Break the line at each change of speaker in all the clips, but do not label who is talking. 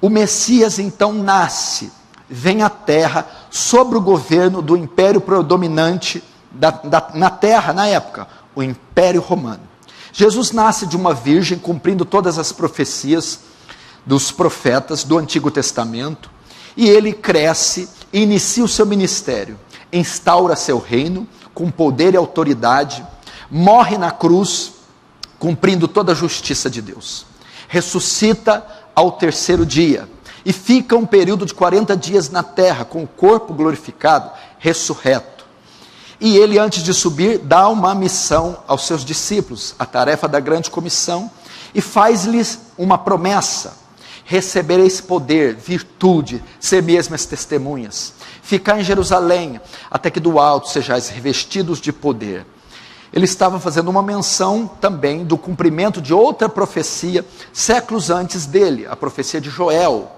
o Messias então nasce, vem à terra, sobre o governo do império predominante na terra, na época, o Império Romano. Jesus nasce de uma virgem, cumprindo todas as profecias dos profetas do Antigo Testamento, e ele cresce e inicia o seu ministério, instaura seu reino com poder e autoridade, morre na cruz, cumprindo toda a justiça de Deus, ressuscita ao terceiro dia, e fica um período de 40 dias na terra, com o corpo glorificado, ressurreto. E ele, antes de subir, dá uma missão aos seus discípulos, a tarefa da grande comissão, e faz-lhes uma promessa: recebereis poder, virtude, ser mesmas testemunhas, ficar em Jerusalém, até que do alto sejais revestidos de poder. Ele estava fazendo uma menção também do cumprimento de outra profecia, séculos antes dele, a profecia de Joel.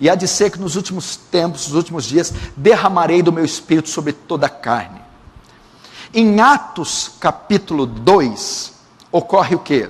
E há de ser que nos últimos tempos, nos últimos dias, derramarei do meu espírito sobre toda a carne. Em Atos capítulo 2, ocorre o quê?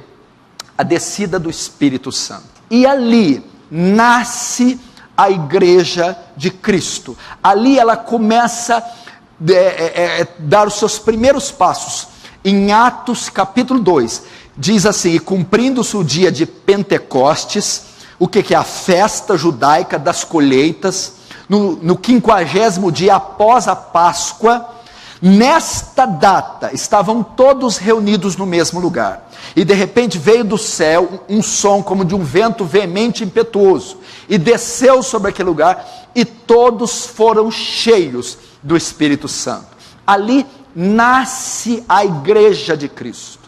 A descida do Espírito Santo. E ali nasce a igreja de Cristo. Ali ela começa a dar os seus primeiros passos. Em Atos capítulo 2, diz assim: e cumprindo-se o dia de Pentecostes, o que é a festa judaica das colheitas, no 50º dia após a Páscoa, nesta data, estavam todos reunidos no mesmo lugar, e de repente veio do céu um som como de um vento veemente e impetuoso, e desceu sobre aquele lugar, e todos foram cheios do Espírito Santo. Ali nasce a igreja de Cristo.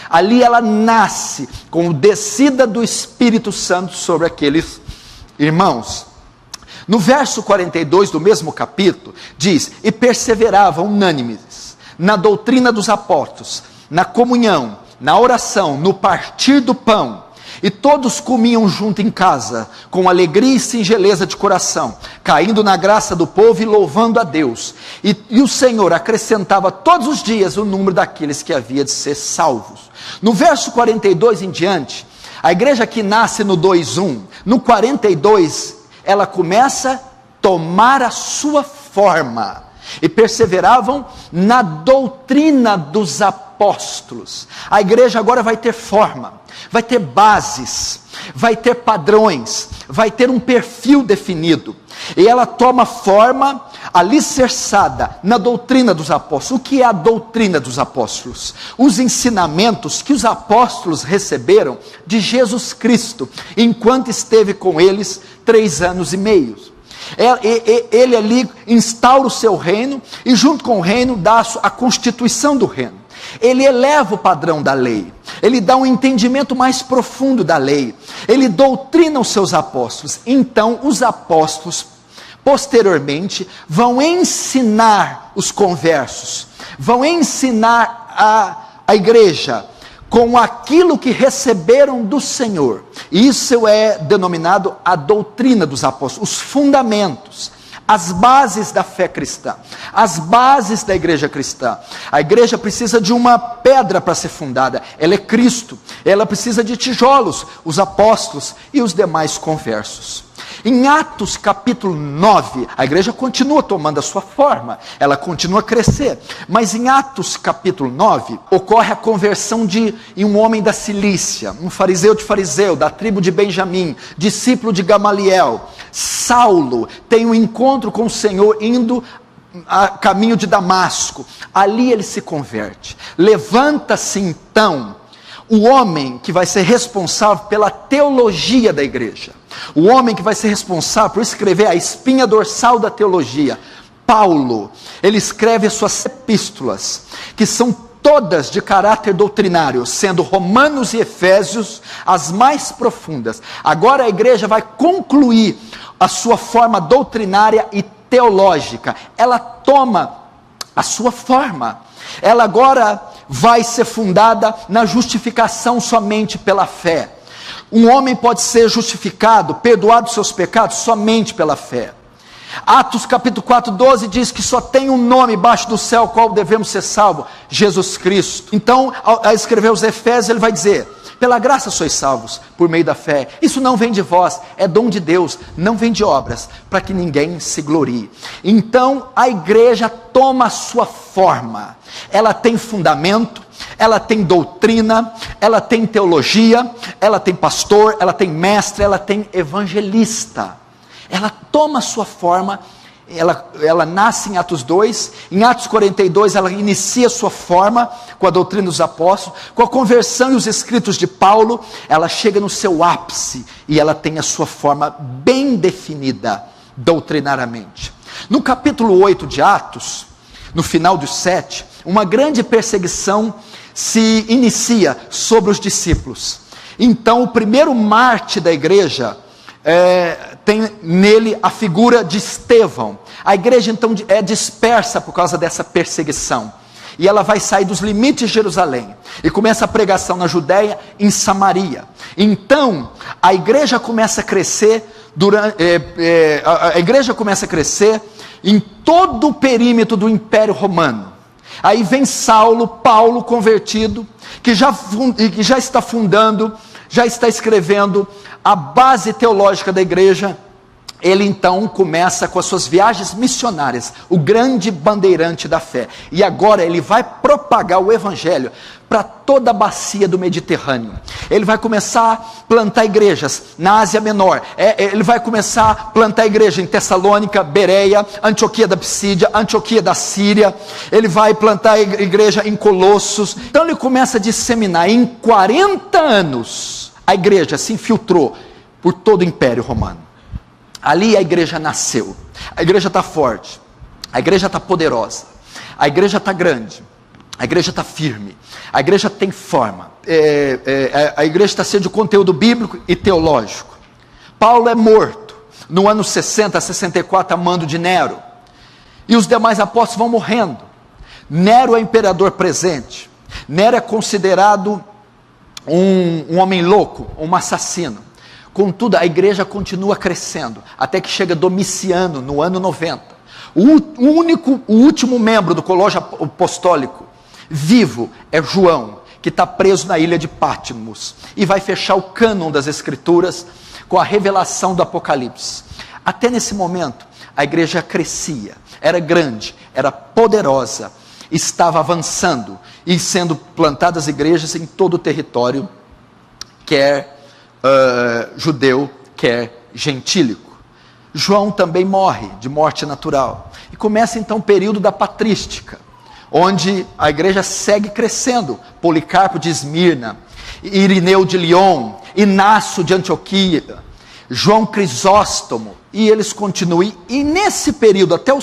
Ali ela nasce com a descida do Espírito Santo sobre aqueles irmãos. No verso 42 do mesmo capítulo, diz: e perseveravam unânimes na doutrina dos apóstolos, na comunhão, na oração, no partir do pão, e todos comiam junto em casa, com alegria e singeleza de coração, caindo na graça do povo e louvando a Deus. E o Senhor acrescentava todos os dias o número daqueles que havia de ser salvos. No verso 42 em diante, a igreja que nasce no 2:1, no 42, ela começa a tomar a sua forma, e perseveravam na doutrina dos apóstolos. A igreja agora vai ter forma, vai ter bases, vai ter padrões, vai ter um perfil definido, e ela toma forma alicerçada na doutrina dos apóstolos. O que é a doutrina dos apóstolos? Os ensinamentos que os apóstolos receberam de Jesus Cristo, enquanto esteve com eles 3 anos e meio. Ele ali instaura o seu reino, e junto com o reino dá a constituição do reino. Ele eleva o padrão da lei, ele dá um entendimento mais profundo da lei, ele doutrina os seus apóstolos. Então os apóstolos posteriormente vão ensinar os conversos, vão ensinar a igreja com aquilo que receberam do Senhor. Isso é denominado a doutrina dos apóstolos, os fundamentos, as bases da fé cristã, as bases da igreja cristã. A igreja precisa de uma pedra para ser fundada, ela é Cristo. Ela precisa de tijolos, os apóstolos e os demais conversos. Em Atos capítulo 9, a igreja continua tomando a sua forma, ela continua a crescer, mas em Atos capítulo 9, ocorre a conversão de um homem da Cilícia, um fariseu, da tribo de Benjamim, discípulo de Gamaliel. Saulo tem um encontro com o Senhor indo a caminho de Damasco. Ali ele se converte. Levanta-se então o homem que vai ser responsável pela teologia da igreja, o homem que vai ser responsável por escrever a espinha dorsal da teologia, Paulo. Ele escreve as suas epístolas, que são todas de caráter doutrinário, sendo Romanos e Efésios as mais profundas. Agora a igreja vai concluir a sua forma doutrinária e teológica. Ela toma a sua forma. Ela agora vai ser fundada na justificação somente pela fé. Um homem pode ser justificado, perdoado seus pecados somente pela fé. Atos capítulo 4:12 diz que só tem um nome embaixo do céu, qual devemos ser salvos: Jesus Cristo. Então, ao escrever os Efésios, ele vai dizer Pela graça sois salvos, por meio da fé. Isso não vem de vós, é dom de Deus, não vem de obras, para que ninguém se glorie. Então a igreja toma a sua forma. Ela tem fundamento, ela tem doutrina, ela tem teologia, ela tem pastor, ela tem mestre, ela tem evangelista. Ela toma a sua forma. Ela nasce em Atos 2, em Atos 42 ela inicia sua forma com a doutrina dos apóstolos, com a conversão e os escritos de Paulo, ela chega no seu ápice e ela tem a sua forma bem definida doutrinariamente. No capítulo 8 de Atos, no final dos 7, uma grande perseguição se inicia sobre os discípulos. Então o primeiro mártir da igreja tem nele a figura de Estevão. A igreja então é dispersa por causa dessa perseguição, e ela vai sair dos limites de Jerusalém, e começa a pregação na Judéia, em Samaria. Então a igreja começa a crescer, a igreja começa a crescer em todo o perímetro do Império Romano. Aí vem Paulo convertido, que já está fundando, já está escrevendo a base teológica da igreja. Ele então começa com as suas viagens missionárias, o grande bandeirante da fé, e agora ele vai propagar o evangelho para toda a bacia do Mediterrâneo. Ele vai começar a plantar igrejas na Ásia Menor, ele vai começar a plantar igreja em Tessalônica, Bereia, Antioquia da Psídia, Antioquia da Síria. Ele vai plantar igreja em Colossos. Então ele começa a disseminar. Em 40 anos a igreja se infiltrou por todo o Império Romano. Ali a igreja nasceu, a igreja está forte, a igreja está poderosa, a igreja está grande, a igreja está firme, a igreja tem forma, a igreja está cheia de conteúdo bíblico e teológico. Paulo é morto no ano 60, 64, a mando de Nero, e os demais apóstolos vão morrendo. Nero é imperador presente. Nero é considerado um homem louco, um assassino. Contudo, a igreja continua crescendo, até que chega Domiciano, no ano 90. O último membro do colégio apostólico vivo é João, que está preso na ilha de Patmos, e vai fechar o cânon das escrituras com a revelação do Apocalipse. Até nesse momento, a igreja crescia, era grande, era poderosa, estava avançando, e sendo plantadas igrejas em todo o território, quer judeu, quer gentílico. João também morre de morte natural, e começa então o período da patrística, onde a igreja segue crescendo. Policarpo de Esmirna, Irineu de Lyon, Inácio de Antioquia, João Crisóstomo, e eles continuam. E nesse período, até o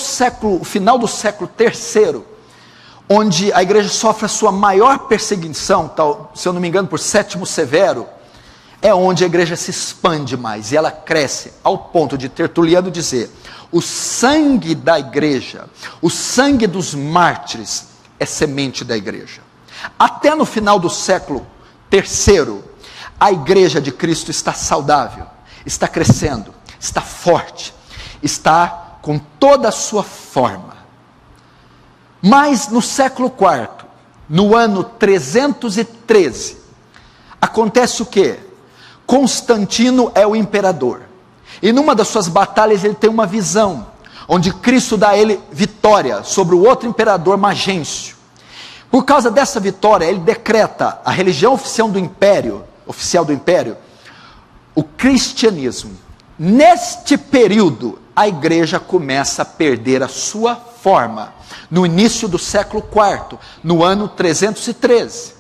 final do século III, onde a igreja sofre a sua maior perseguição, se eu não me engano, por Sétimo Severo, é onde a igreja se expande mais, e ela cresce, ao ponto de Tertuliano dizer: o sangue da igreja, o sangue dos mártires, é semente da igreja. Até no final do século III, a igreja de Cristo está saudável, está crescendo, está forte, está com toda a sua forma. Mas no século IV, no ano 313, acontece o quê? Constantino é o imperador, e numa das suas batalhas ele tem uma visão, onde Cristo dá a ele vitória sobre o outro imperador, Magêncio. Por causa dessa vitória, ele decreta a religião oficial do império, o cristianismo. Neste período, a igreja começa a perder a sua forma, no início do século IV, no ano 313.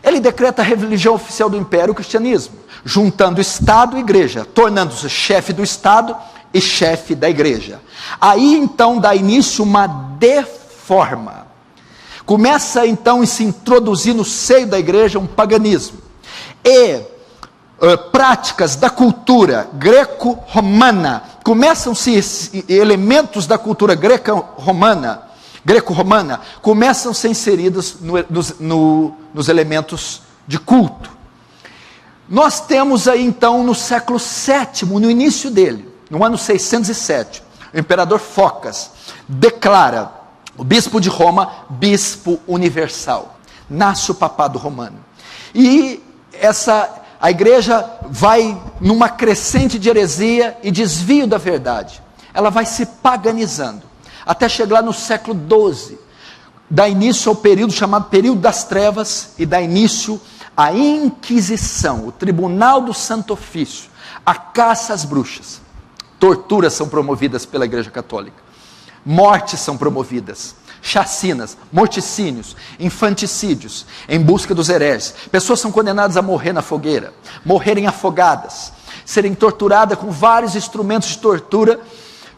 Ele decreta a religião oficial do império, o cristianismo, juntando Estado e igreja, tornando-se chefe do Estado e chefe da igreja. Aí então dá início uma deforma. Começa então a se introduzir no seio da igreja um paganismo. E práticas da cultura greco-romana, começam-se elementos da cultura greco-romana, começam a ser inseridos nos elementos de culto. Nós temos aí então no século VII, no início dele, no ano 607, o imperador Focas declara o bispo de Roma bispo universal. Nasce o papado romano. E a igreja vai numa crescente de heresia e desvio da verdade. Ela vai se paganizando, até chegar no século XII, dá início ao período chamado período das trevas, e dá início à Inquisição, o Tribunal do Santo Ofício, a caça às bruxas. Torturas são promovidas pela Igreja Católica, mortes são promovidas, chacinas, morticínios, infanticídios, em busca dos hereges. Pessoas são condenadas a morrer na fogueira, morrerem afogadas, serem torturadas com vários instrumentos de tortura,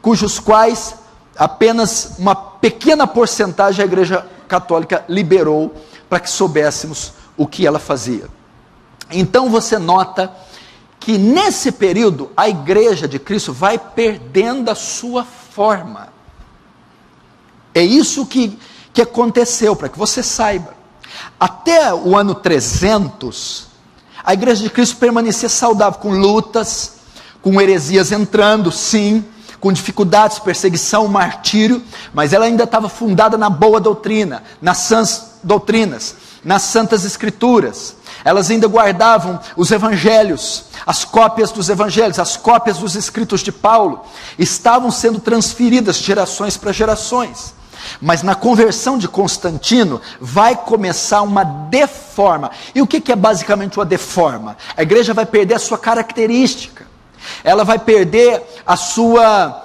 cujos quais apenas uma pequena porcentagem a Igreja Católica liberou para que soubéssemos o que ela fazia. Então você nota que nesse período a Igreja de Cristo vai perdendo a sua forma. É isso que aconteceu, para que você saiba. Até o ano 300, a Igreja de Cristo permanecia saudável, com lutas, com heresias entrando, sim, com dificuldades, perseguição, martírio, mas ela ainda estava fundada na boa doutrina, nas sãs doutrinas, nas santas escrituras. Elas ainda guardavam os evangelhos, as cópias dos evangelhos, as cópias dos escritos de Paulo, estavam sendo transferidas de gerações para gerações. Mas na conversão de Constantino, vai começar uma deforma. E o que é basicamente uma deforma? A igreja vai perder a sua característica, ela vai perder a sua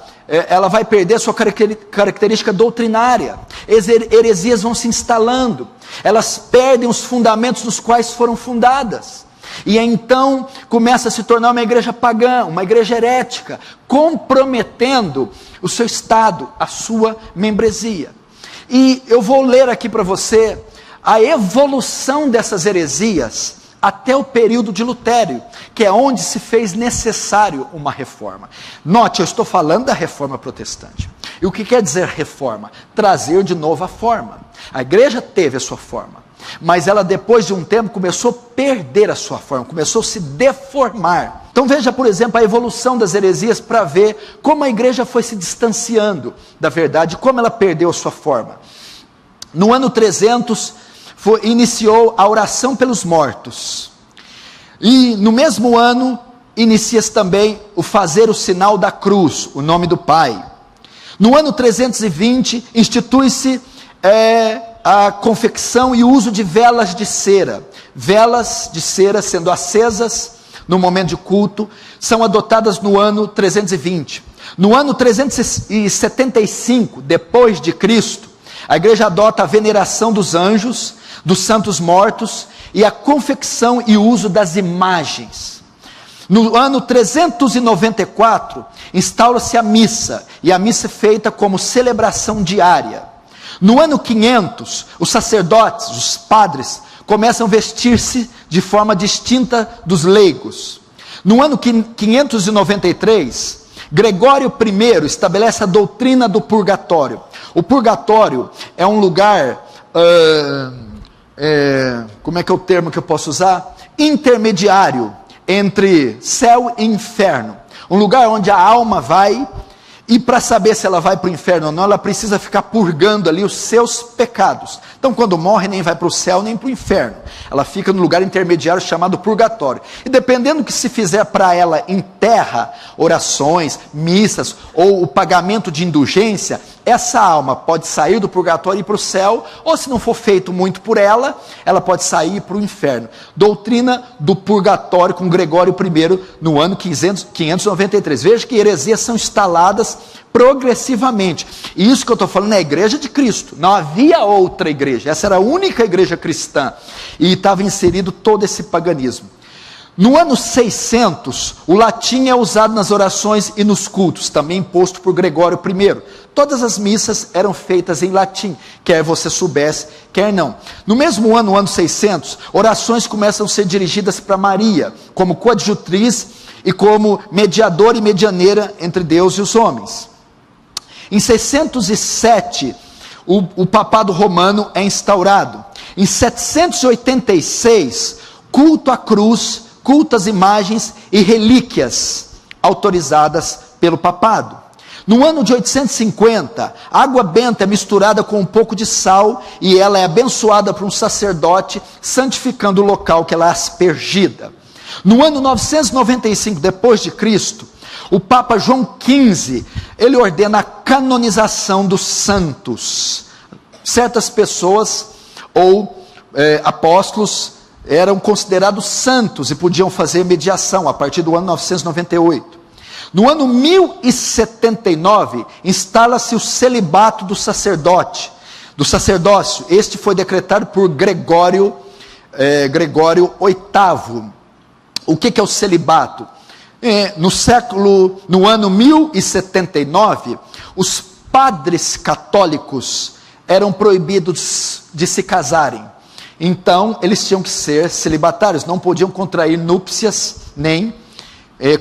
característica doutrinária, heresias vão se instalando, elas perdem os fundamentos dos quais foram fundadas, e então começa a se tornar uma igreja pagã, uma igreja herética, comprometendo o seu estado, a sua membresia. E eu vou ler aqui para você a evolução dessas heresias até o período de Lutério, que é onde se fez necessário uma reforma. Note, eu estou falando da reforma protestante. E o que quer dizer reforma? Trazer de novo a forma. A igreja teve a sua forma, mas ela depois de um tempo começou a perder a sua forma, começou a se deformar. Então veja, por exemplo, a evolução das heresias para ver como a igreja foi se distanciando da verdade, como ela perdeu a sua forma. No ano 300, iniciou a oração pelos mortos. E no mesmo ano, inicia-se também o fazer o sinal da cruz, o nome do Pai. No ano 320, institui-se a confecção e uso de velas de cera. Velas de cera sendo acesas no momento de culto, são adotadas no ano 320. No ano 375, depois de Cristo, a igreja adota a veneração dos anjos, dos santos mortos e a confecção e uso das imagens. No ano 394, instaura-se a missa, e a missa é feita como celebração diária. No ano 500, os sacerdotes, os padres, começam a vestir-se de forma distinta dos leigos. No ano 593, Gregório I estabelece a doutrina do purgatório. O purgatório é um lugar, como é que é o termo que eu posso usar? Intermediário entre céu e inferno. Um lugar onde a alma vai, e para saber se ela vai para o inferno ou não, ela precisa ficar purgando ali os seus pecados. Então quando morre, nem vai para o céu, nem para o inferno. Ela fica no lugar intermediário chamado purgatório. E dependendo do que se fizer para ela em terra, orações, missas, ou o pagamento de indulgência, essa alma pode sair do purgatório e ir para o céu, ou se não for feito muito por ela, ela pode sair para o inferno. Doutrina do purgatório com Gregório I, no ano 593. Veja que heresias são instaladas progressivamente. E isso que eu estou falando é a igreja de Cristo. Não havia outra igreja. Essa era a única igreja cristã. E estava inserido todo esse paganismo. No ano 600, o latim é usado nas orações e nos cultos, também imposto por Gregório I. Todas as missas eram feitas em latim, quer você soubesse, quer não. No mesmo ano, no ano 600, orações começam a ser dirigidas para Maria, como coadjutriz e como mediadora e medianeira entre Deus e os homens. Em 607, o papado romano é instaurado. Em 786, culto à cruz, culto às imagens e relíquias autorizadas pelo papado. No ano de 850, água benta é misturada com um pouco de sal e ela é abençoada por um sacerdote, santificando o local que ela é aspergida. No ano 995 depois de Cristo, o Papa João XV, ele ordena a canonização dos santos. Certas pessoas ou apóstolos eram considerados santos e podiam fazer mediação a partir do ano 998. No ano 1079, instala-se o celibato do sacerdócio. Este foi decretado por Gregório VIII. O que é o celibato? No ano 1079, os padres católicos eram proibidos de se casarem. Então, eles tinham que ser celibatários, não podiam contrair núpcias, nem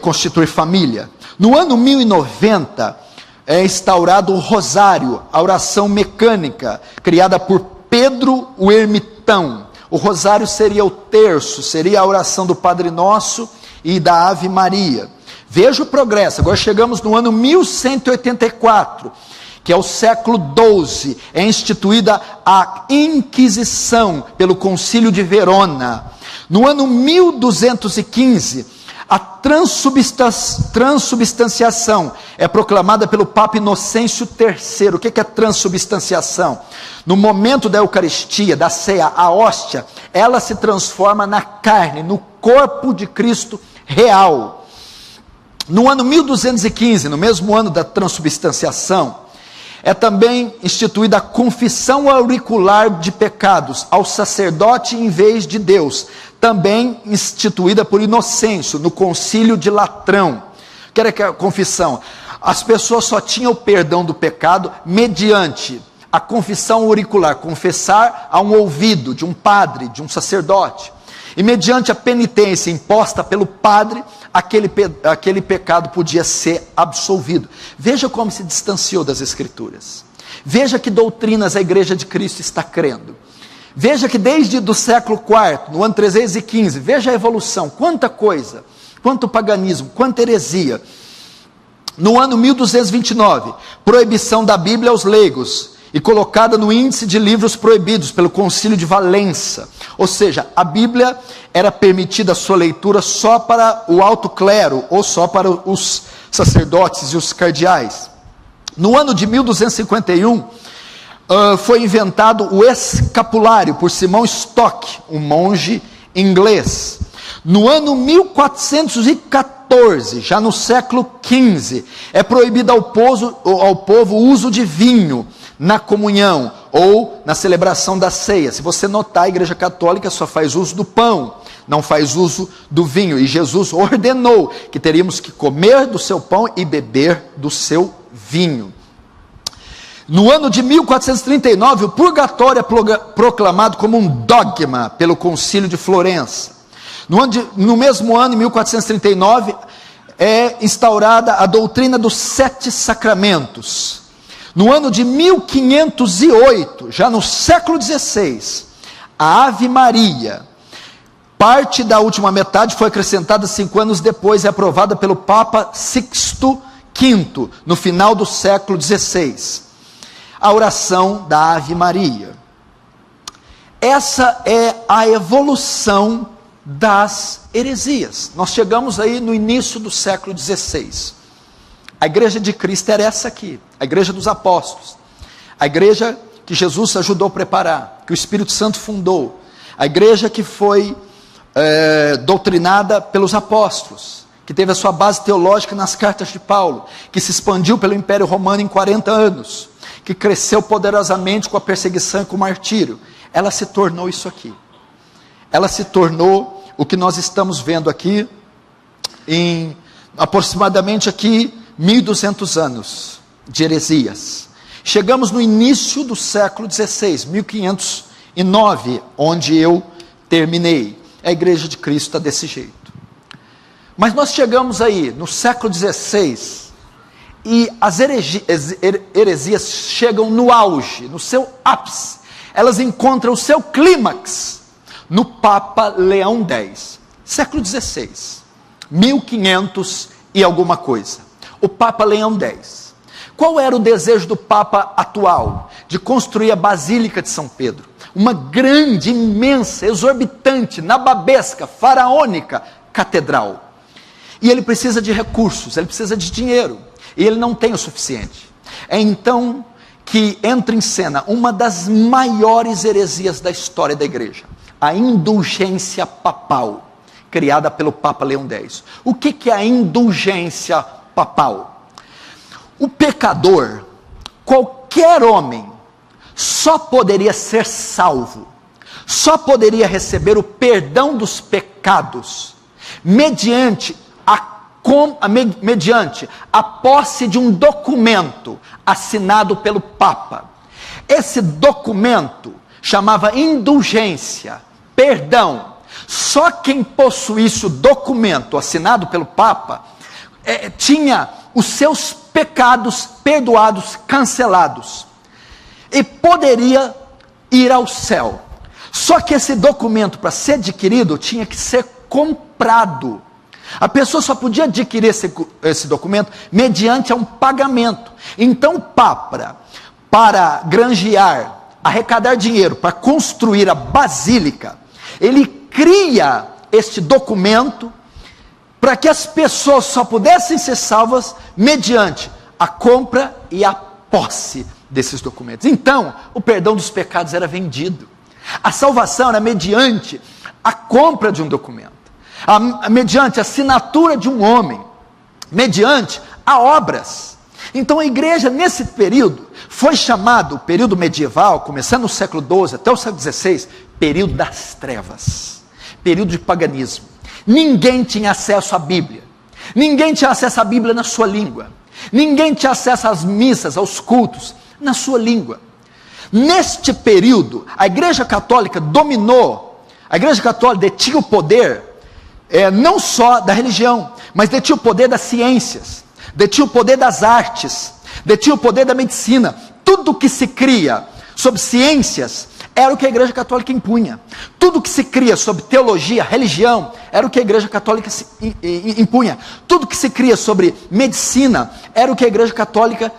constituir família. No ano 1090, é instaurado o rosário, a oração mecânica, criada por Pedro o Ermitão. O rosário seria o terço, seria a oração do Padre Nosso e da Ave Maria. Veja o progresso. Agora chegamos no ano 1184, que é o século XII, é instituída a Inquisição pelo Concílio de Verona. No ano 1215, a transubstanciação é proclamada pelo Papa Inocêncio III. O que é transubstanciação? No momento da Eucaristia, da ceia, a hóstia, ela se transforma na carne, no corpo de Cristo real. No ano 1215, no mesmo ano da transubstanciação, é também instituída a confissão auricular de pecados ao sacerdote em vez de Deus, também instituída por Inocêncio, no concílio de Latrão. O que era a confissão? As pessoas só tinham o perdão do pecado mediante a confissão auricular, confessar a um ouvido de um padre, de um sacerdote. E mediante a penitência imposta pelo padre, aquele pecado podia ser absolvido. Veja como se distanciou das Escrituras. Veja que doutrinas a Igreja de Cristo está crendo. Veja que desde do século IV, no ano 315, veja a evolução, quanta coisa, quanto paganismo, quanta heresia. No ano 1229, proibição da Bíblia aos leigos, e colocada no índice de livros proibidos pelo Concílio de Valença. Ou seja, a Bíblia era permitida a sua leitura só para o alto clero, ou só para os sacerdotes e os cardeais. No ano de 1251, foi inventado o escapulário por Simão Stock, um monge inglês. No ano 1414, já no século XV, é proibido ao povo o uso de vinho na comunhão ou na celebração da ceia. Se você notar, a Igreja Católica só faz uso do pão, não faz uso do vinho. E Jesus ordenou que teríamos que comer do seu pão e beber do seu vinho. No ano de 1439, o purgatório é proclamado como um dogma pelo Concílio de Florença. No mesmo ano, em 1439, é instaurada a doutrina dos 7 sacramentos. No ano de 1508, já no século XVI, a Ave Maria, parte da última metade, foi acrescentada 5 anos depois e aprovada pelo Papa Sixto V, no final do século XVI. A oração da Ave Maria. Essa é a evolução das heresias. Nós chegamos aí no início do século XVI. A Igreja de Cristo era essa aqui, a Igreja dos Apóstolos, a Igreja que Jesus ajudou a preparar, que o Espírito Santo fundou, a Igreja que foi doutrinada pelos apóstolos, que teve a sua base teológica nas cartas de Paulo, que se expandiu pelo Império Romano em 40 anos, que cresceu poderosamente com a perseguição e com o martírio. Ela se tornou isso aqui. Ela se tornou o que nós estamos vendo aqui em aproximadamente aqui 1.200 anos de heresias. Chegamos no início do século XVI, 1509, onde eu terminei. A Igreja de Cristo está desse jeito. Mas nós chegamos aí no século XVI e as heresias chegam no auge, no seu ápice. Elas encontram o seu clímax no Papa Leão X, século XVI, 1500 e alguma coisa. O Papa Leão X. Qual era o desejo do Papa atual? De construir a Basílica de São Pedro. Uma grande, imensa, exorbitante, nababesca, faraônica catedral. E ele precisa de recursos, ele precisa de dinheiro. E ele não tem o suficiente. É então que entra em cena uma das maiores heresias da história da igreja. A indulgência papal, criada pelo Papa Leão X. O que é a indulgência papal? O pecador, qualquer homem, só poderia ser salvo, só poderia receber o perdão dos pecados, mediante a posse de um documento assinado pelo Papa. Esse documento chamava indulgência, perdão. Só quem possuísse o documento assinado pelo Papa tinha os seus pecados perdoados, cancelados, e poderia ir ao céu. Só que esse documento, para ser adquirido, tinha que ser comprado. A pessoa só podia adquirir esse documento mediante um pagamento. Então o Papa, para granjear, arrecadar dinheiro, para construir a Basílica, ele cria este documento para que as pessoas só pudessem ser salvas mediante a compra e a posse desses documentos. Então, o perdão dos pecados era vendido. A salvação era mediante a compra de um documento, mediante a assinatura de um homem, mediante a obras. Então a igreja nesse período foi chamado, o período medieval, começando no século XII até o século XVI, período das trevas, período de paganismo. Ninguém tinha acesso à Bíblia, ninguém tinha acesso à Bíblia na sua língua, ninguém tinha acesso às missas, aos cultos, na sua língua. Neste período, a igreja católica dominou, a igreja católica detinha o poder, não só da religião, mas detinha o poder das ciências, detinha o poder das artes, detinha o poder da medicina. Tudo que se cria sobre ciências era o que a igreja católica impunha. Tudo que se cria sobre teologia, religião, era o que a igreja católica impunha. Tudo que se cria sobre medicina era o que a igreja católica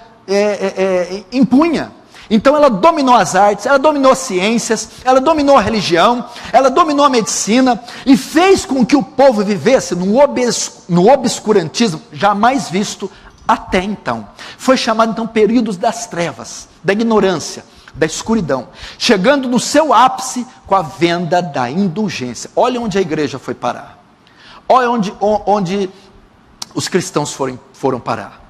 impunha. Então ela dominou as artes, ela dominou as ciências, ela dominou a religião, ela dominou a medicina e fez com que o povo vivesse no obscurantismo jamais visto até então. Foi chamado então períodos das trevas, da ignorância, da escuridão, chegando no seu ápice com a venda da indulgência. Olha onde a igreja foi parar. Olha onde os cristãos foram parar.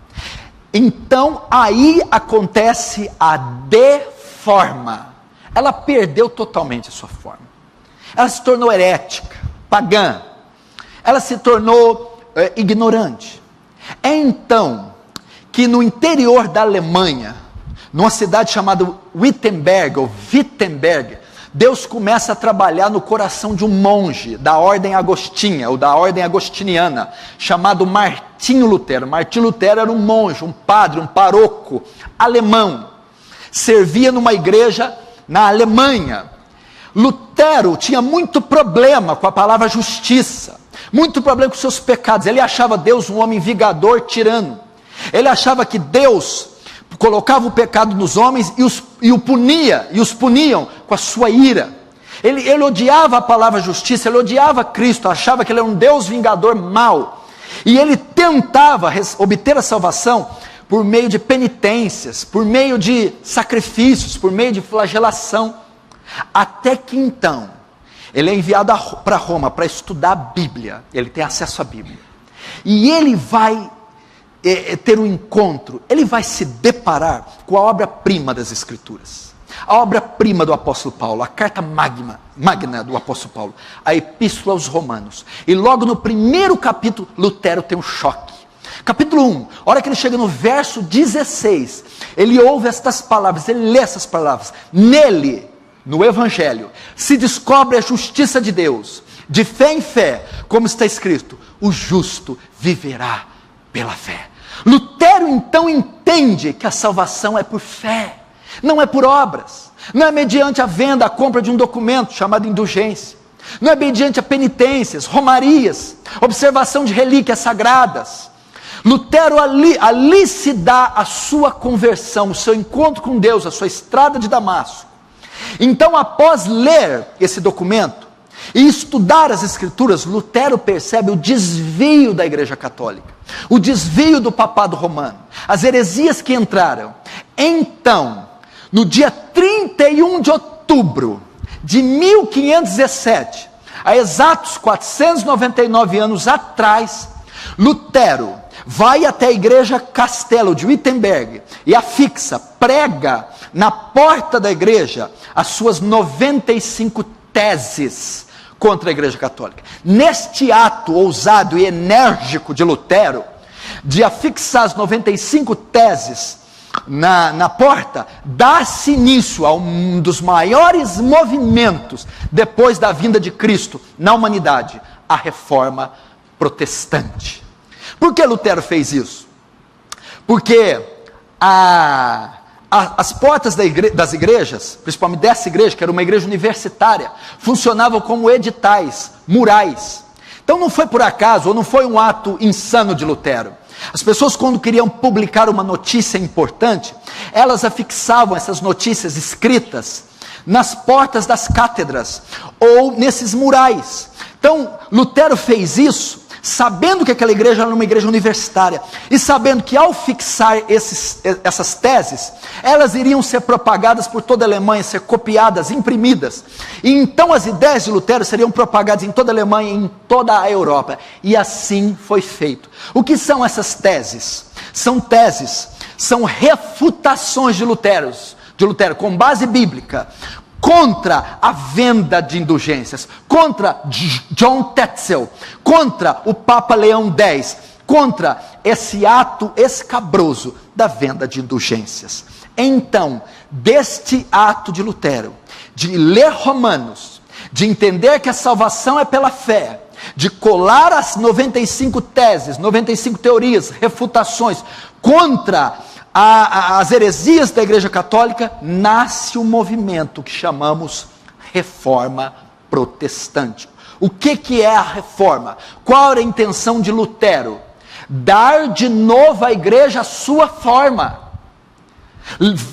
Então aí acontece a deforma. Ela perdeu totalmente a sua forma. Ela se tornou herética, pagã. Ela se tornou ignorante. É então que no interior da Alemanha, numa cidade chamada Wittenberg, Deus começa a trabalhar no coração de um monge da ordem agostinha, ou da ordem agostiniana, chamado Martinho Lutero. Martinho Lutero era um monge, um padre, um paroco alemão, servia numa igreja na Alemanha. Lutero tinha muito problema com a palavra justiça, muito problema com seus pecados. Ele achava Deus um homem vingador, tirano. Ele achava que Deus colocava o pecado nos homens e os puniam com a sua ira. Ele odiava a palavra justiça, ele odiava Cristo, achava que ele era um Deus vingador mau. E ele tentava obter a salvação por meio de penitências, por meio de sacrifícios, por meio de flagelação. Até que então, ele é enviado para Roma para estudar a Bíblia. Ele tem acesso à Bíblia. E ele vai ter um encontro, ele vai se deparar com a obra-prima das Escrituras, a obra-prima do apóstolo Paulo, a carta magna do apóstolo Paulo, a epístola aos Romanos. E logo no primeiro capítulo, Lutero tem um choque. Capítulo 1, a hora que ele chega no verso 16, ele ouve estas palavras, ele lê essas palavras. Nele, no Evangelho, se descobre a justiça de Deus, de fé em fé, como está escrito, o justo viverá pela fé. Lutero então entende que a salvação é por fé, não é por obras, não é mediante a venda, a compra de um documento chamado indulgência, não é mediante a penitências, romarias, observação de relíquias sagradas. Lutero ali se dá a sua conversão, o seu encontro com Deus, a sua estrada de Damasco. Então, após ler esse documento e estudar as Escrituras, Lutero percebe o desvio da Igreja Católica, o desvio do papado romano, as heresias que entraram. Então, no dia 31 de outubro de 1517, há exatos 499 anos atrás, Lutero vai até a igreja Castelo de Wittenberg e afixa, prega na porta da igreja as suas 95 teses contra a Igreja Católica. Neste ato ousado e enérgico de Lutero, de afixar as 95 teses na porta, dá-se início a um dos maiores movimentos depois da vinda de Cristo na humanidade, a Reforma Protestante. Por que Lutero fez isso? Porque as portas das igrejas, principalmente dessa igreja, que era uma igreja universitária, funcionavam como editais, murais. Então não foi por acaso, ou não foi um ato insano de Lutero. As pessoas, quando queriam publicar uma notícia importante, elas afixavam essas notícias escritas nas portas das cátedras, ou nesses murais. Então, Lutero fez isso, sabendo que aquela igreja era uma igreja universitária, e sabendo que ao fixar essas teses, elas iriam ser propagadas por toda a Alemanha, ser copiadas, imprimidas, e então as ideias de Lutero seriam propagadas em toda a Alemanha e em toda a Europa, e assim foi feito. O que são essas teses? São teses, são refutações de Lutero, com base bíblica, contra a venda de indulgências, contra John Tetzel, contra o Papa Leão X, contra esse ato escabroso da venda de indulgências. Então, deste ato de Lutero, de ler Romanos, de entender que a salvação é pela fé, de colar as 95 teses, 95 teorias, refutações contra as heresias da Igreja Católica, nasce um movimento que chamamos Reforma Protestante. O que é a reforma? Qual era a intenção de Lutero? Dar de novo à igreja a sua forma,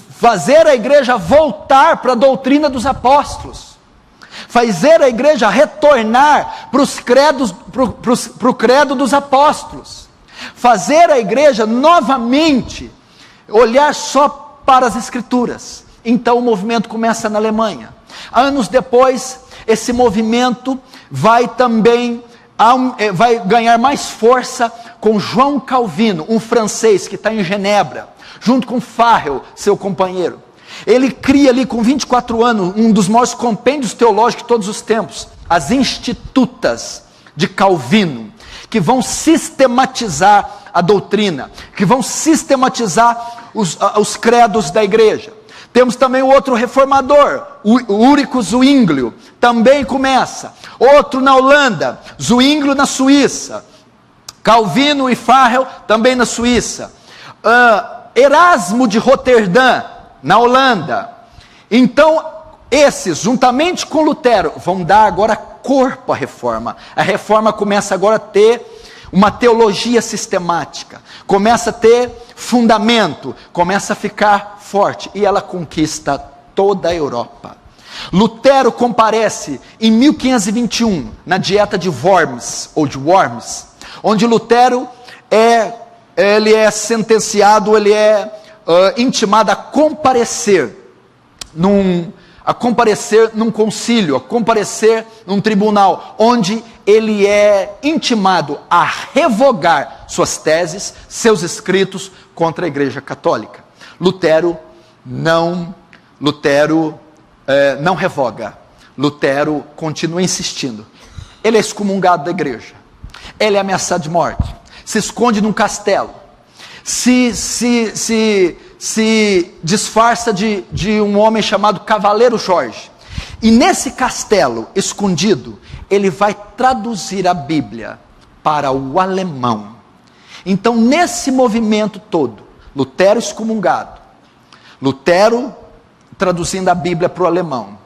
fazer a igreja voltar para a doutrina dos apóstolos, fazer a igreja retornar para o credo dos apóstolos, fazer a igreja novamente olhar só para as Escrituras. Então o movimento começa na Alemanha. Anos depois, esse movimento vai ganhar mais força com João Calvino, um francês que está em Genebra, junto com Farel, seu companheiro. Ele cria ali com 24 anos, um dos maiores compêndios teológicos de todos os tempos, as Institutas de Calvino, que vão sistematizar a doutrina, que vão sistematizar os credos da igreja. Temos também o outro reformador, o Ulrico Zwinglio, também começa. Outro na Holanda, Zwinglio na Suíça, Calvino e Farel também na Suíça, Erasmo de Roterdã na Holanda. Então esses, juntamente com Lutero, vão dar agora corpo à reforma. A reforma começa agora a ter uma teologia sistemática, começa a ter fundamento, começa a ficar forte, e ela conquista toda a Europa. Lutero comparece em 1521 na dieta de Worms, onde Lutero é sentenciado, intimado a comparecer num concílio, a comparecer num tribunal, onde ele é intimado a revogar suas teses, seus escritos contra a Igreja Católica. Lutero não revoga. Lutero continua insistindo. Ele é excomungado da igreja, ele é ameaçado de morte, se esconde num castelo, se disfarça de um homem chamado Cavaleiro Jorge, e nesse castelo escondido, ele vai traduzir a Bíblia para o alemão. Então nesse movimento todo, Lutero excomungado, Lutero traduzindo a Bíblia para o alemão,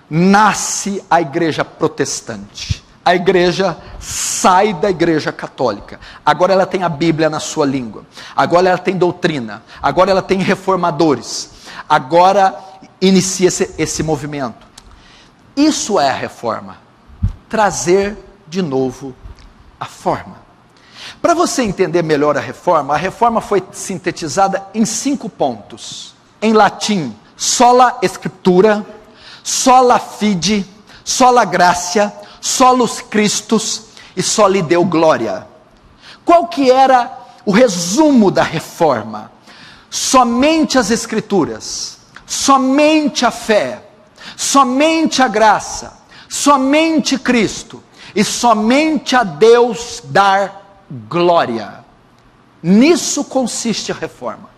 nasce a igreja protestante, a igreja sai da igreja católica. Agora ela tem a Bíblia na sua língua. Agora ela tem doutrina. Agora ela tem reformadores. Agora inicia-se esse movimento. Isso é a reforma. Trazer de novo a forma. Para você entender melhor a reforma foi sintetizada em 5 pontos. Em latim, sola scriptura, sola fide, sola gratia, solus Christus e soli Deo gloria. Qual que era o resumo da reforma? Somente as escrituras, somente a fé, somente a graça, somente Cristo e somente a Deus dar glória. Nisso consiste a reforma.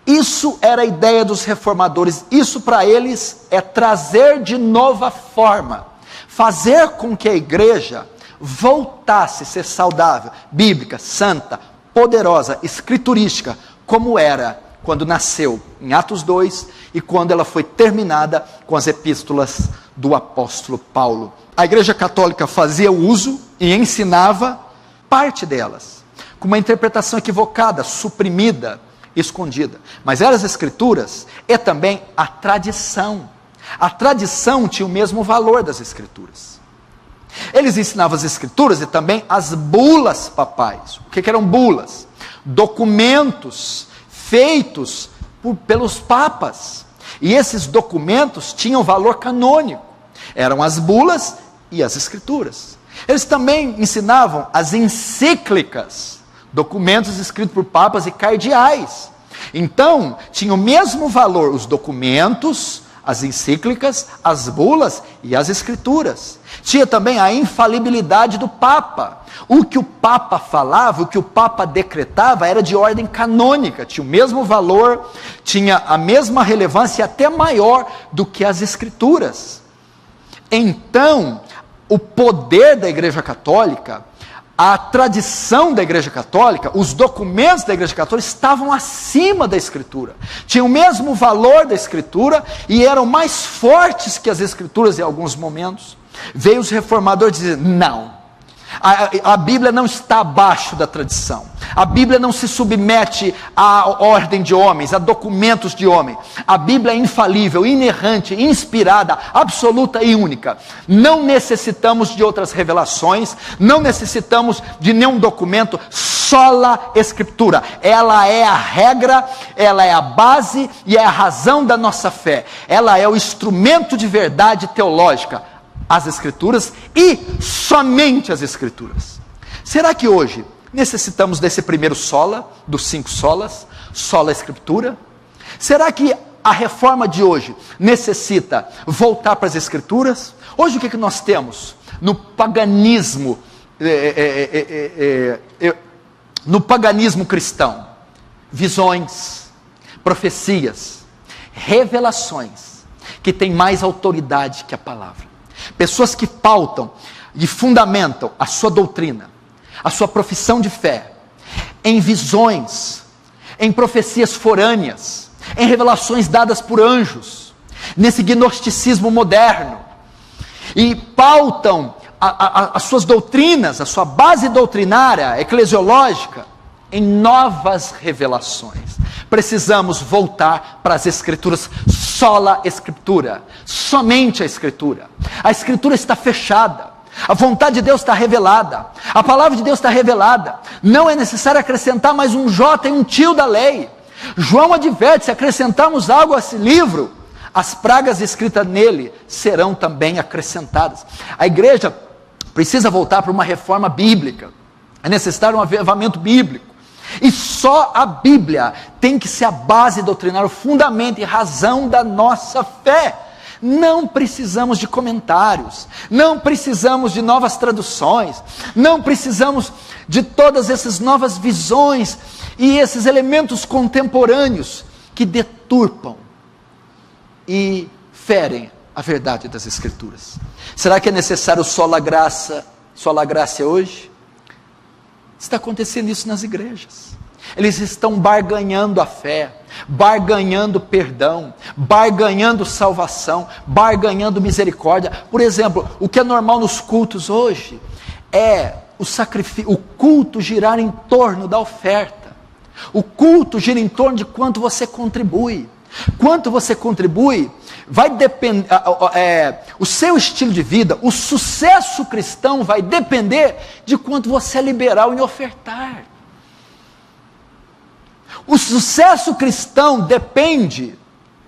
Isso era a ideia dos reformadores. Isso para eles é trazer de novo a forma, fazer com que a igreja voltasse a ser saudável, bíblica, santa, poderosa, escriturística, como era quando nasceu em Atos 2 e quando ela foi terminada com as epístolas do apóstolo Paulo. A igreja católica fazia uso e ensinava parte delas, com uma interpretação equivocada, suprimida, escondida. Mas eram as escrituras e também a tradição. A tradição tinha o mesmo valor das escrituras. Eles ensinavam as escrituras e também as bulas papais. O que eram bulas? Documentos feitos pelos papas. E esses documentos tinham valor canônico. Eram as bulas e as escrituras. Eles também ensinavam as encíclicas, documentos escritos por papas e cardeais. Então, tinha o mesmo valor os documentos, as encíclicas, as bulas e as escrituras. Tinha também a infalibilidade do Papa. O que o Papa falava, o que o Papa decretava era de ordem canônica, tinha o mesmo valor, tinha a mesma relevância e até maior do que as escrituras. Então, o poder da Igreja Católica, a tradição da Igreja Católica, os documentos da Igreja Católica estavam acima da Escritura, tinham o mesmo valor da Escritura e eram mais fortes que as Escrituras em alguns momentos. Veio os reformadores dizer, não, a Bíblia não está abaixo da tradição, a Bíblia não se submete à ordem de homens, a documentos de homem, a Bíblia é infalível, inerrante, inspirada, absoluta e única. Não necessitamos de outras revelações, não necessitamos de nenhum documento, sola escritura, ela é a regra, ela é a base e é a razão da nossa fé, ela é o instrumento de verdade teológica, as escrituras e somente as escrituras. Será que hoje necessitamos desse primeiro sola, dos 5 solas, sola escritura? Será que a reforma de hoje necessita voltar para as escrituras? Hoje o que nós temos? No paganismo, no paganismo cristão, visões, profecias, revelações, que têm mais autoridade que a palavra. Pessoas que pautam e fundamentam a sua doutrina, a sua profissão de fé, em visões, em profecias forâneas, em revelações dadas por anjos, nesse gnosticismo moderno, e pautam as suas doutrinas, a sua base doutrinária, eclesiológica, em novas revelações. Precisamos voltar para as escrituras, sola escritura, somente a escritura. A escritura está fechada, a vontade de Deus está revelada, a palavra de Deus está revelada, não é necessário acrescentar mais um J e um tio da lei. João adverte, se acrescentarmos algo a esse livro, as pragas escritas nele serão também acrescentadas. A igreja precisa voltar para uma reforma bíblica, é necessário um avivamento bíblico. E só a Bíblia tem que ser a base doutrinária, o fundamento e razão da nossa fé. Não precisamos de comentários, não precisamos de novas traduções, não precisamos de todas essas novas visões e esses elementos contemporâneos que deturpam e ferem a verdade das Escrituras. Será que é necessário sola graça hoje? Está acontecendo isso nas igrejas. Eles estão barganhando a fé, barganhando perdão, barganhando salvação, barganhando misericórdia. Por exemplo, o que é normal nos cultos hoje é o culto girar em torno da oferta. O culto gira em torno de quanto você contribui. Quanto você contribui vai depender, o seu estilo de vida, o sucesso cristão vai depender de quanto você é liberal em ofertar. O sucesso cristão depende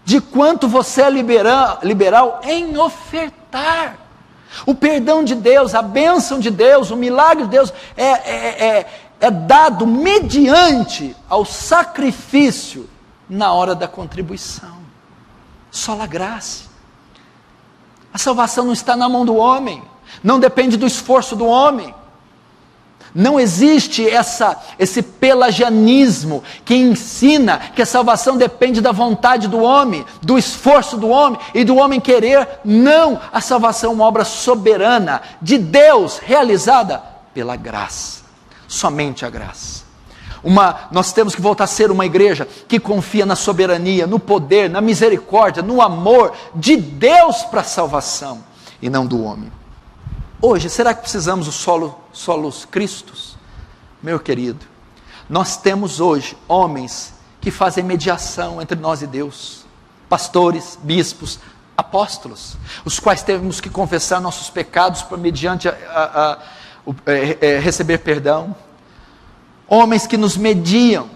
de quanto você é liberal em ofertar. O perdão de Deus, a bênção de Deus, o milagre de Deus é dado mediante ao sacrifício na hora da contribuição. Sola graça. A salvação não está na mão do homem, não depende do esforço do homem. Não existe esse pelagianismo que ensina que a salvação depende da vontade do homem, do esforço do homem e do homem querer. Não, a salvação é uma obra soberana de Deus, realizada pela graça, somente a graça. Nós temos que voltar a ser uma igreja que confia na soberania, no poder, na misericórdia, no amor de Deus para a salvação e não do homem. Hoje, será que precisamos do solos Cristos? Meu querido, nós temos hoje homens que fazem mediação entre nós e Deus, pastores, bispos, apóstolos, os quais temos que confessar nossos pecados por mediante receber perdão. Homens que nos mediam,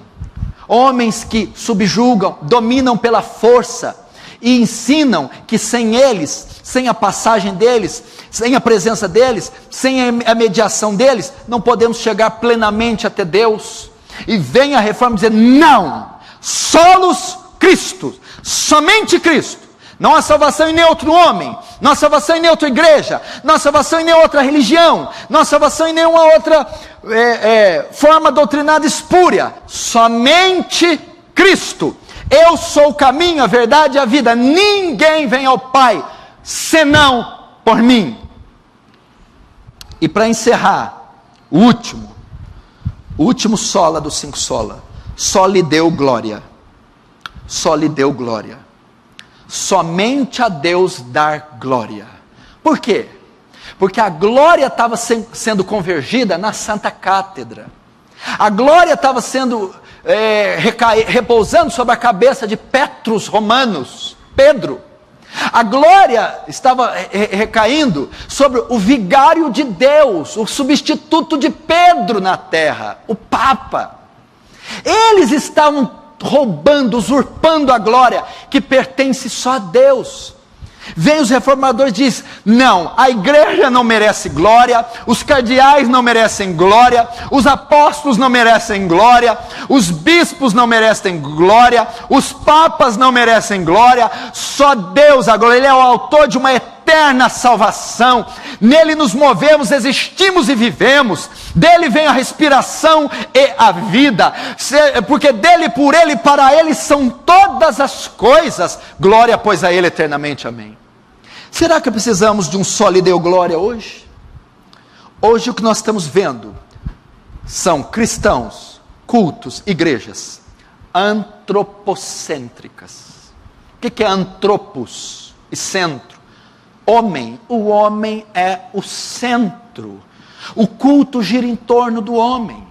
homens que subjugam, dominam pela força e ensinam que sem eles, sem a passagem deles, sem a presença deles, sem a mediação deles, não podemos chegar plenamente até Deus. E vem a reforma dizer: não, solos Cristo, somente Cristo. Não há salvação em nenhum outro homem, não há salvação em nenhuma outra igreja, não há salvação em nenhuma outra religião, não há salvação em nenhuma outra forma doutrinada espúria, somente Cristo. Eu sou o caminho, a verdade e a vida, ninguém vem ao Pai, senão por mim. E para encerrar, o último sola dos 5 sola, só lhe deu glória, só lhe deu glória. Somente a Deus dar glória. Por quê? Porque a glória estava sendo convergida na Santa Cátedra. A glória estava sendo repousando sobre a cabeça de Petrus Romanos, Pedro. A glória estava recaindo sobre o vigário de Deus, o substituto de Pedro na terra, o Papa. Eles estavam roubando, usurpando a glória que pertence só a Deus. Vem os reformadores e diz: não, a igreja não merece glória, os cardeais não merecem glória, os apóstolos não merecem glória, os bispos não merecem glória, os papas não merecem glória, só Deus a glória. Ele é o autor de uma eterna salvação, nele nos movemos, existimos e vivemos, dele vem a respiração e a vida, porque dele, por ele, para ele são todas as coisas, glória pois a ele eternamente, amém. Será que precisamos de um só lhe deu glória hoje? Hoje o que nós estamos vendo são cristãos, cultos, igrejas antropocêntricas. O que é antropos e centro? Homem, o homem é o centro. O culto gira em torno do homem.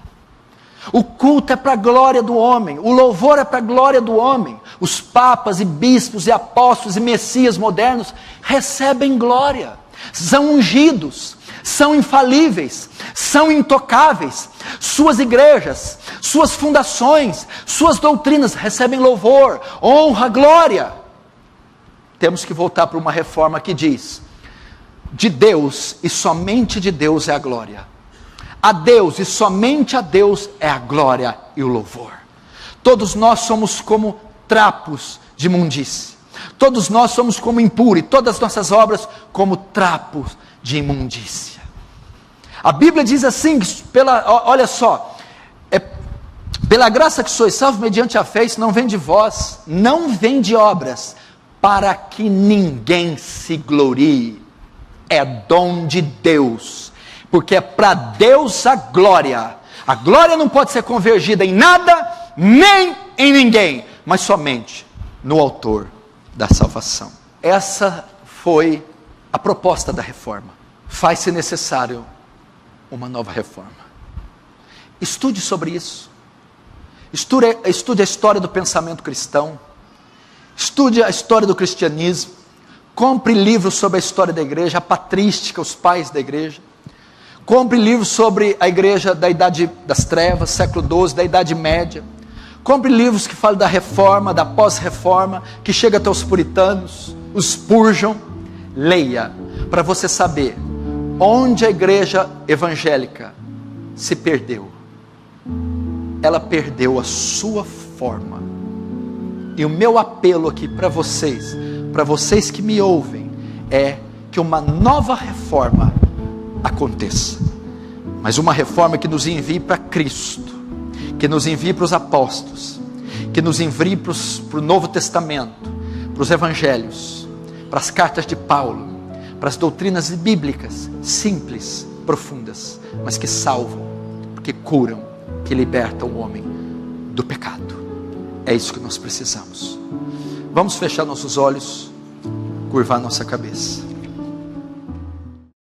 O culto é para a glória do homem. O louvor é para a glória do homem. Os papas e bispos e apóstolos e messias modernos recebem glória. São ungidos, são infalíveis, são intocáveis. Suas igrejas, suas fundações, suas doutrinas recebem louvor, honra, glória. Temos que voltar para uma reforma que diz: de Deus e somente de Deus é a glória. A Deus e somente a Deus é a glória e o louvor. Todos nós somos como trapos de imundície. Todos nós somos como impuro, e todas as nossas obras como trapos de imundícia. A Bíblia diz assim, olha só, pela graça que sois salvos mediante a fé, isso não vem de vós, não vem de obras, para que ninguém se glorie, é dom de Deus, porque é para Deus a glória A glória não pode ser convergida em nada, nem em ninguém, mas somente no autor da salvação. Essa foi a proposta da reforma. Faz-se necessário uma nova reforma. Estude sobre isso. Estude a história do pensamento cristão. Estude a história do cristianismo. Compre livros sobre a história da igreja, a patrística, os pais da igreja. Compre livros sobre a igreja da Idade das Trevas, século XII, da Idade Média. Compre livros que falam da reforma, da pós-reforma, que chega até os puritanos, os Spurgeon. Leia, para você saber onde a igreja evangélica se perdeu. Ela perdeu a sua forma. E o meu apelo aqui para vocês que me ouvem, é que uma nova reforma aconteça. Mas uma reforma que nos envie para Cristo, que nos envie para os apóstolos, que nos envie para o Novo Testamento, para os evangelhos, para as cartas de Paulo, para as doutrinas bíblicas, simples, profundas, mas que salvam, que curam, que libertam o homem do pecado. É isso que nós precisamos. Vamos fechar nossos olhos, curvar nossa cabeça.